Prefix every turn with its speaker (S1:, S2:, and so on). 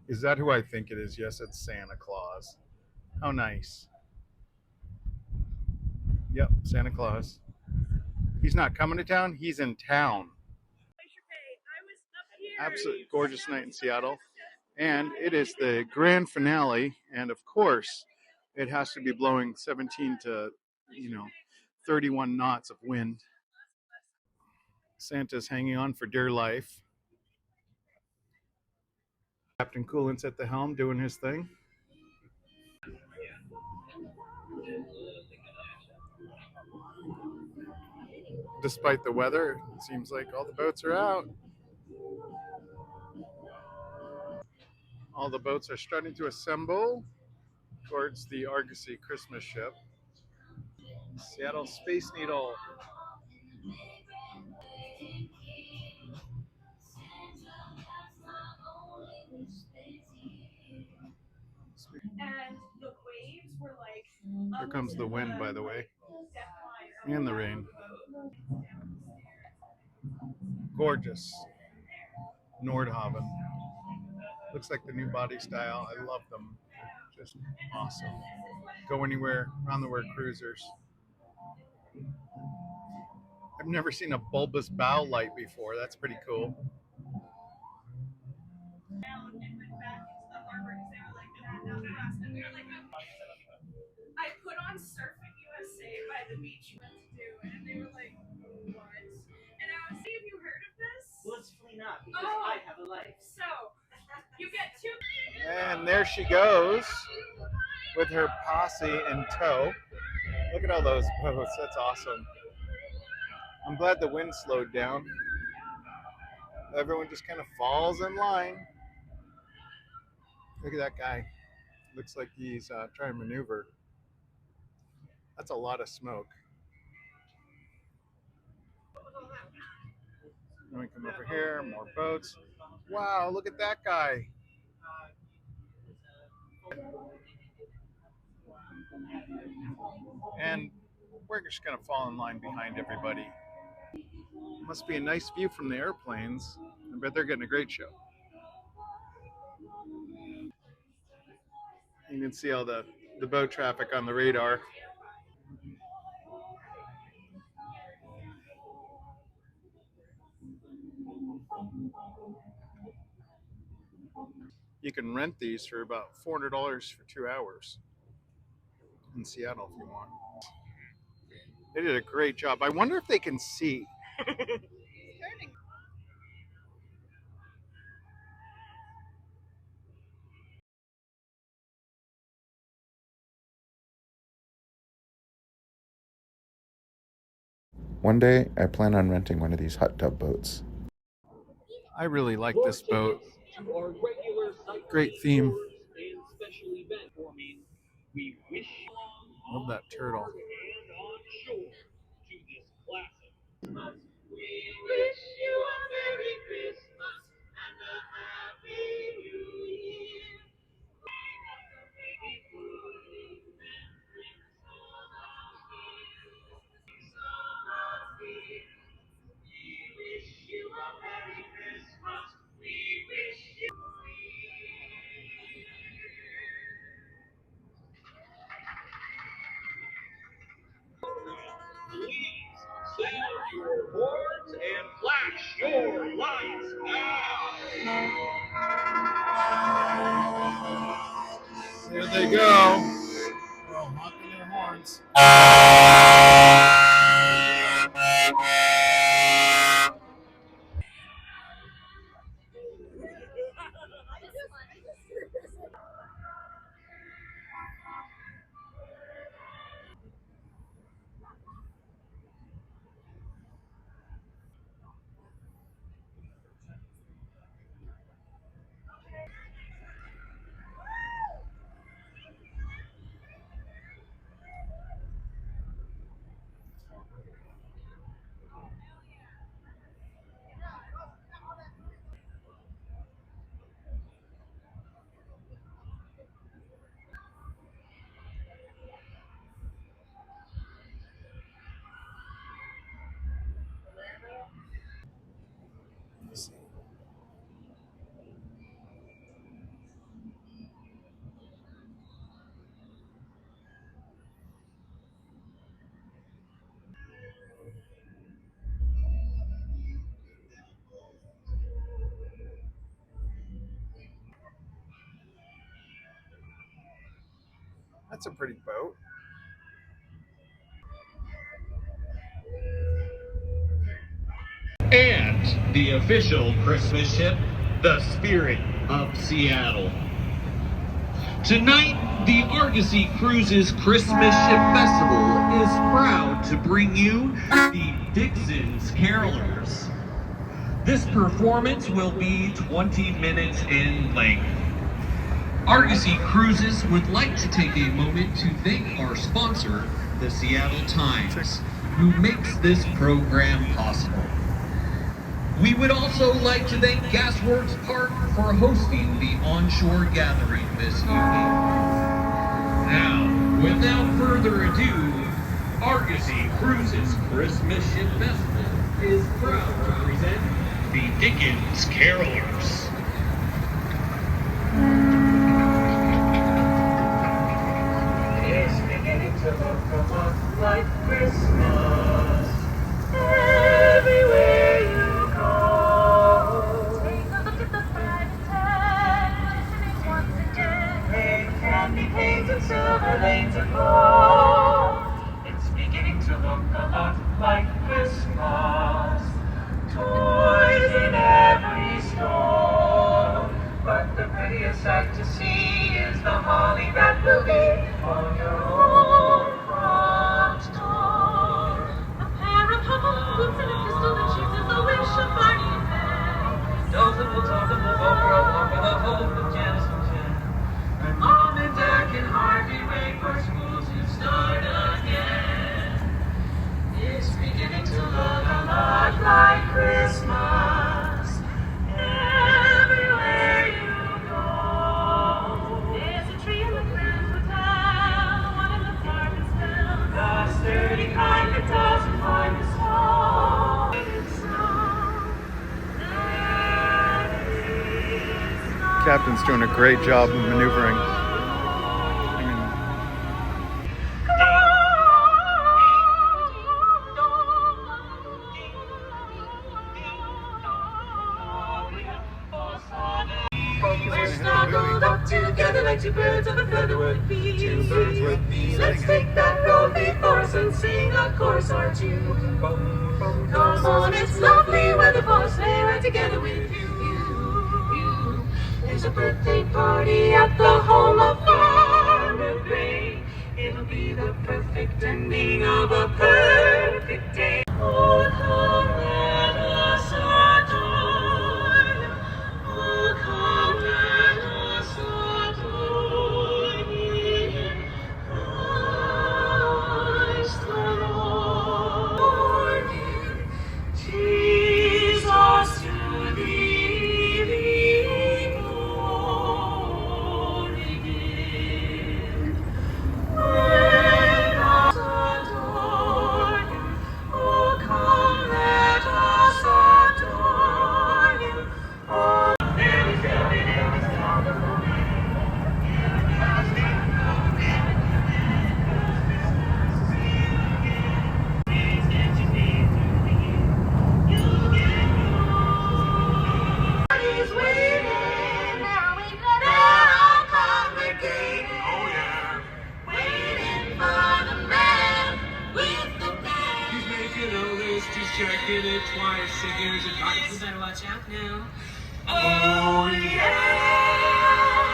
S1: Is that who I think it is? Yes, it's Santa Claus. How nice. Yep, Santa Claus. He's not coming to town, he's in town. Absolutely gorgeous night in Seattle. And it is the grand finale. And of course, it has to be blowing 17 to, 31 knots of wind. Santa's hanging on for dear life. Captain Coolant's at the helm doing his thing. Despite the weather, it seems like all the boats are out. All the boats are starting to assemble towards the Argosy Christmas ship. Seattle Space Needle. Here comes the wind, by the way, and the rain. Gorgeous. Nordhaven. Looks like the new body style. I love them. Just awesome. Go anywhere around the world cruisers. I've never seen a bulbous bow light before. That's pretty cool. And there she goes with her posse in tow. Look at all those boats. That's awesome. I'm glad the wind slowed down. Everyone just kind of falls in line. Look at that guy. Looks like he's trying to maneuver. That's a lot of smoke. Then we come over here, more boats. Wow, look at that guy. And we're just going to fall in line behind everybody. Must be a nice view from the airplanes. I bet they're getting a great show. You can see all the boat traffic on the radar. You can rent these for about $400 for 2 hours in Seattle if you want. They did a great job. I wonder if they can see.
S2: One day, I plan on renting one of these hot tub boats.
S1: I really like this boat. Great theme. Love that turtle. There they go. Oh, honking their horns. That's a pretty boat.
S3: And the official Christmas ship, the Spirit of Seattle. Tonight, the Argosy Cruises Christmas Ship Festival is proud to bring you the Dixon's Carolers. This performance will be 20 minutes in length. Argosy Cruises would like to take a moment to thank our sponsor, the Seattle Times, who makes this program possible. We would also like to thank Gasworks Park for hosting the onshore gathering this evening. Now, without further ado, Argosy Cruises Christmas Ship Festival is proud to present the Dickens Carolers.
S4: It's beginning to look a lot like Christmas everywhere you go. Take a look at the private tent, listening once again. Pink candy canes and silver lanes of gold. It's beginning to look a lot like Christmas. Toys in every store. But the prettiest sight to see is the holly that will be on your own front door. A pair of humble boots and a pistol that shoots is the wish of Barney and Ben. Dolls that will talk and will go for a walk with a hope of Janice and Jen. And Mom and Dad can hardly wait for school to start again. It's beginning to look a lot like Christmas everywhere you go. There's a tree in the Grand Hotel, one in the park is still the sturdy kind that doesn't find the snow.
S1: Captain's doing a great job of maneuvering.
S4: We're snuggled up together like two birds of a feather would be. Two birds would be. Let's take that road before us and sing a chorus or two. Come on, it's lovely weather for us, stay right together with you. There's a birthday party at the home of Farmer Gray. It'll be the perfect ending of a perfect day. Oh, come let us adore Him. Oh, come let us adore Him. Christ the Lord. Jesus to thee be glory given. Let us adore Him. Oh, come let us adore Him. Oh, there is heaven in His wonderful name. He's waiting. Now congregate. Oh yeah. Waiting for the man with the band.
S3: He's making a list, he's checking it twice, singing his advice.
S4: You better watch out now.
S3: Oh yeah.